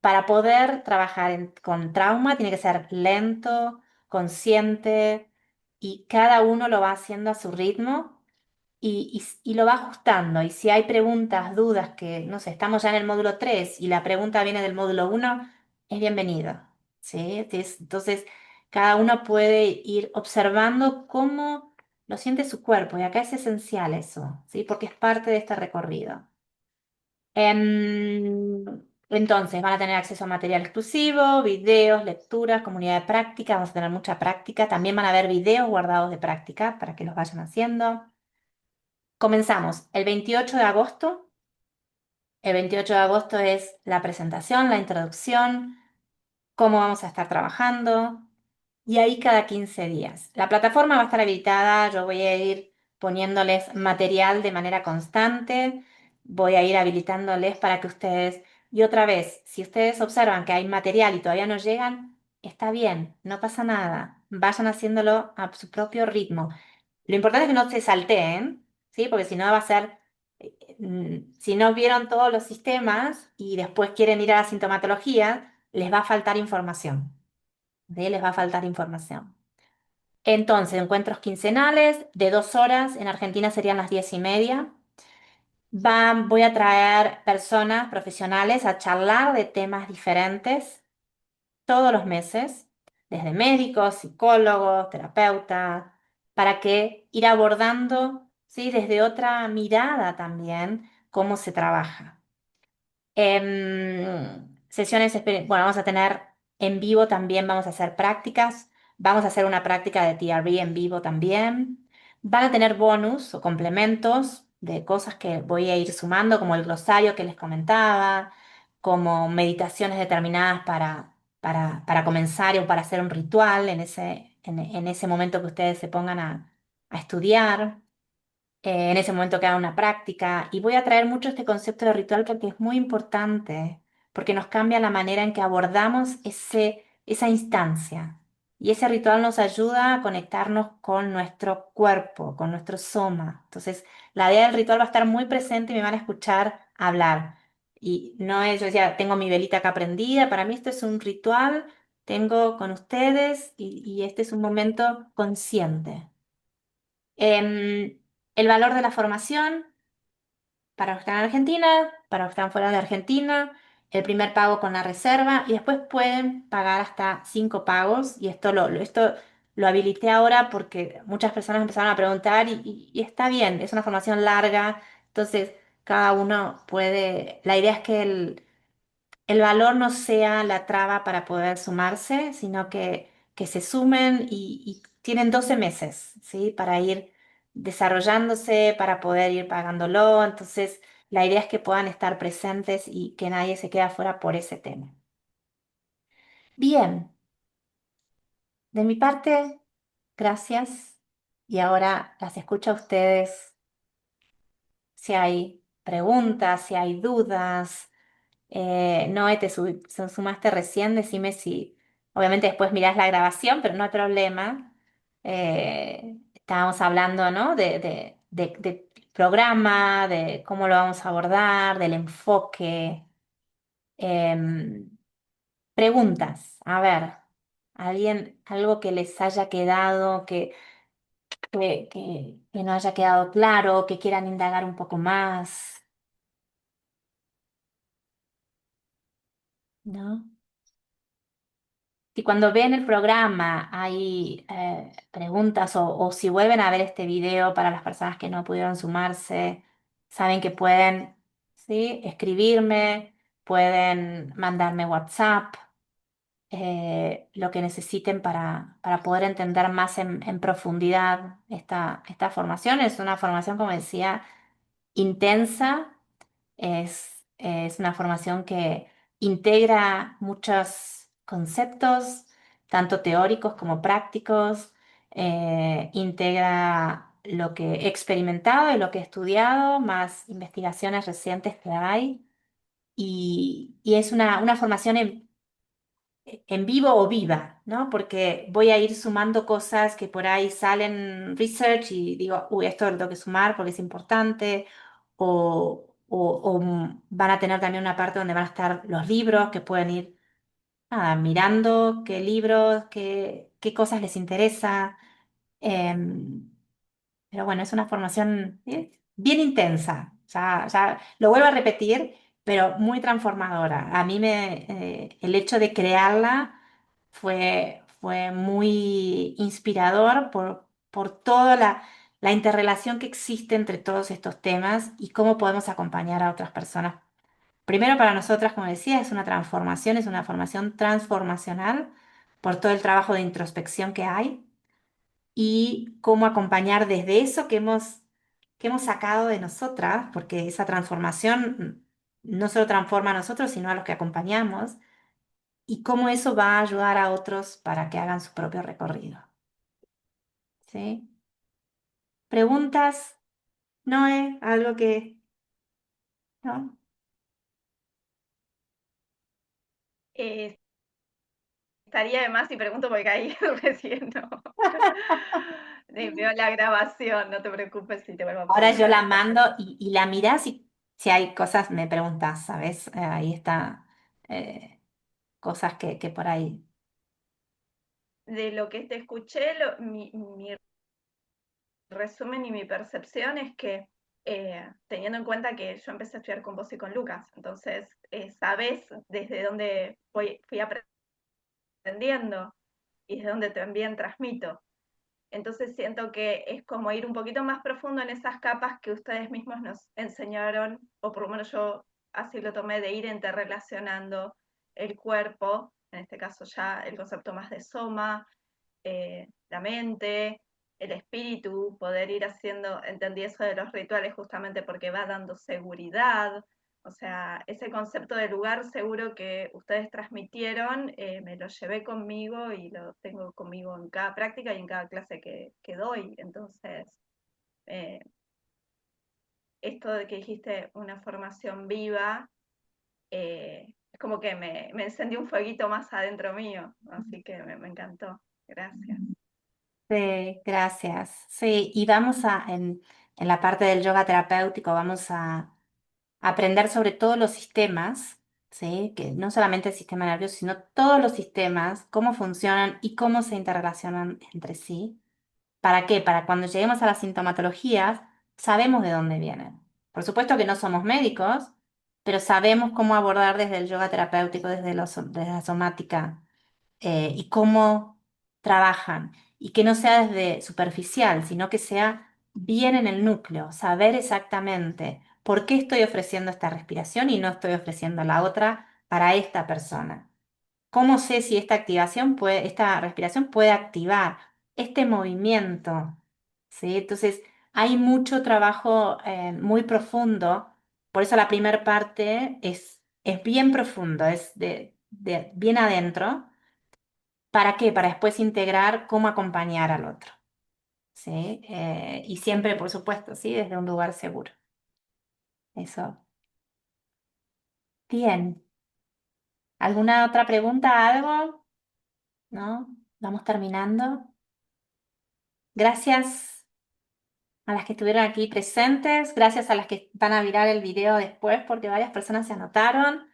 para poder trabajar con trauma, tiene que ser lento, consciente, y cada uno lo va haciendo a su ritmo y lo va ajustando. Y si hay preguntas, dudas, que no sé, estamos ya en el módulo 3 y la pregunta viene del módulo 1, es bienvenido. ¿Sí? Entonces, cada uno puede ir observando cómo lo siente su cuerpo, y acá es esencial eso, ¿sí? Porque es parte de este recorrido. Entonces, van a tener acceso a material exclusivo, videos, lecturas, comunidad de práctica, vamos a tener mucha práctica. También van a haber videos guardados de práctica para que los vayan haciendo. Comenzamos el 28 de agosto. El 28 de agosto es la presentación, la introducción, cómo vamos a estar trabajando. Y ahí cada 15 días. La plataforma va a estar habilitada, yo voy a ir poniéndoles material de manera constante, voy a ir habilitándoles para que ustedes, y otra vez, si ustedes observan que hay material y todavía no llegan, está bien, no pasa nada, vayan haciéndolo a su propio ritmo. Lo importante es que no se salteen, ¿sí? Porque si no va a ser, si no vieron todos los sistemas y después quieren ir a la sintomatología, les va a faltar información. ¿Sí? Les va a faltar información. Entonces, encuentros quincenales de 2 horas, en Argentina serían las 10:30. Voy a traer personas profesionales a charlar de temas diferentes todos los meses, desde médicos, psicólogos, terapeutas, para que ir abordando, ¿sí? Desde otra mirada también cómo se trabaja. Sesiones, bueno, vamos a tener en vivo también, vamos a hacer prácticas, vamos a hacer una práctica de TRE en vivo también. Van a tener bonus o complementos de cosas que voy a ir sumando, como el glosario que les comentaba, como meditaciones determinadas para comenzar o para hacer un ritual en ese momento que ustedes se pongan a estudiar, en ese momento que haga una práctica. Y voy a traer mucho este concepto de ritual porque es muy importante, porque nos cambia la manera en que abordamos esa instancia. Y ese ritual nos ayuda a conectarnos con nuestro cuerpo, con nuestro soma. Entonces, la idea del ritual va a estar muy presente y me van a escuchar hablar. Y no es, yo decía, tengo mi velita acá prendida, para mí esto es un ritual, tengo con ustedes y este es un momento consciente. Em, el valor de la formación para los que están en Argentina, para los que están fuera de Argentina, el primer pago con la reserva y después pueden pagar hasta 5 pagos. Y esto lo habilité ahora porque muchas personas empezaron a preguntar y está bien, es una formación larga, entonces cada uno puede, la idea es que el valor no sea la traba para poder sumarse, sino que se sumen y tienen 12 meses, ¿sí? Para ir desarrollándose, para poder ir pagándolo. Entonces, la idea es que puedan estar presentes y que nadie se quede afuera por ese tema. Bien, de mi parte, gracias. Y ahora las escucho a ustedes si hay preguntas, si hay dudas. Noé, te sumaste recién, decime si, obviamente después mirás la grabación, pero no hay problema. Estábamos hablando, ¿no? De programa, de cómo lo vamos a abordar, del enfoque. Em, Preguntas, a ver, algo que les haya quedado, que no haya quedado claro, que quieran indagar un poco más, ¿no? Si cuando ven el programa hay preguntas o si vuelven a ver este video para las personas que no pudieron sumarse, saben que pueden, ¿sí? Escribirme, pueden mandarme WhatsApp, lo que necesiten para poder entender más en profundidad esta formación. Es una formación, como decía, intensa, es una formación que integra muchos conceptos, tanto teóricos como prácticos, integra lo que he experimentado y lo que he estudiado, más investigaciones recientes que hay, y es una formación en vivo o viva, ¿no? Porque voy a ir sumando cosas que por ahí salen research y digo, uy, esto lo tengo que sumar porque es importante, o van a tener también una parte donde van a estar los libros que pueden ir mirando qué libros, qué cosas les interesa. em, pero bueno, es una formación bien intensa. Ya lo vuelvo a repetir, pero muy transformadora. A mí el hecho de crearla fue muy inspirador por toda la interrelación que existe entre todos estos temas y cómo podemos acompañar a otras personas. Primero para nosotras, como decía, es una transformación, es una formación transformacional por todo el trabajo de introspección que hay y cómo acompañar desde eso que hemos sacado de nosotras, porque esa transformación no solo transforma a nosotros, sino a los que acompañamos, y cómo eso va a ayudar a otros para que hagan su propio recorrido. ¿Sí? ¿Preguntas? Noé, algo que... ¿No? Eh, estaría de más y pregunto porque ahí recién no. Veo la grabación, no te preocupes si te vuelvo a Ahora yo preguntar. la mando y la mirás y si hay cosas me preguntas, ¿sabes? Ahí está cosas que por ahí. De lo que te escuché, mi resumen y mi percepción es que teniendo en cuenta que yo empecé a estudiar con vos y con Lucas, entonces sabes desde dónde fui aprendiendo y desde dónde también transmito. Entonces siento que es como ir un poquito más profundo en esas capas que ustedes mismos nos enseñaron, o por lo menos yo así lo tomé, de ir interrelacionando el cuerpo, en este caso ya el concepto más de soma, la mente, el espíritu, poder ir haciendo, entendí eso de los rituales justamente porque va dando seguridad, o sea, ese concepto de lugar seguro que ustedes transmitieron, me lo llevé conmigo y lo tengo conmigo en cada práctica y en cada clase que doy. Entonces, eh, esto de que dijiste una formación viva, es como que me encendió un fueguito más adentro mío, así que me encantó. Gracias. Sí, gracias. Sí, y vamos en la parte del yoga terapéutico, vamos a aprender sobre todos los sistemas, ¿sí? Que no solamente el sistema nervioso, sino todos los sistemas, cómo funcionan y cómo se interrelacionan entre sí. ¿Para qué? Para cuando lleguemos a las sintomatologías, sabemos de dónde vienen. Por supuesto que no somos médicos, pero sabemos cómo abordar desde el yoga terapéutico, desde la somática, y cómo trabajan. Y que no sea desde superficial, sino que sea bien en el núcleo, saber exactamente por qué estoy ofreciendo esta respiración y no estoy ofreciendo la otra para esta persona. ¿Cómo sé si esta respiración puede activar este movimiento? ¿Sí? Entonces, hay mucho trabajo muy profundo. Por eso la primera parte es bien profundo, es de bien adentro. ¿Para qué? Para después integrar cómo acompañar al otro. ¿Sí? Y siempre, por supuesto, ¿sí? Desde un lugar seguro. Eso. Bien. ¿Alguna otra pregunta? ¿Algo? ¿No? Vamos terminando. Gracias a las que estuvieron aquí presentes, gracias a las que van a mirar el video después porque varias personas se anotaron.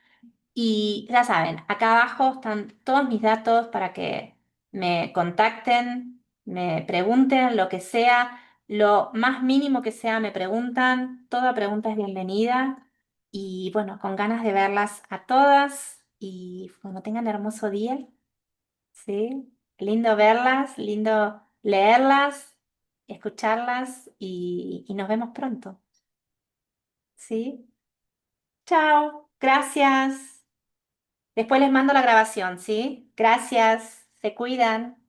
Y ya saben, acá abajo están todos mis datos para que me contacten, me pregunten lo que sea, lo más mínimo que sea me preguntan, toda pregunta es bienvenida y bueno, con ganas de verlas a todas y bueno, tengan hermoso día. Sí, lindo verlas, lindo leerlas, escucharlas y nos vemos pronto. Sí, chao, gracias. Después les mando la grabación, ¿sí? Gracias, se cuidan.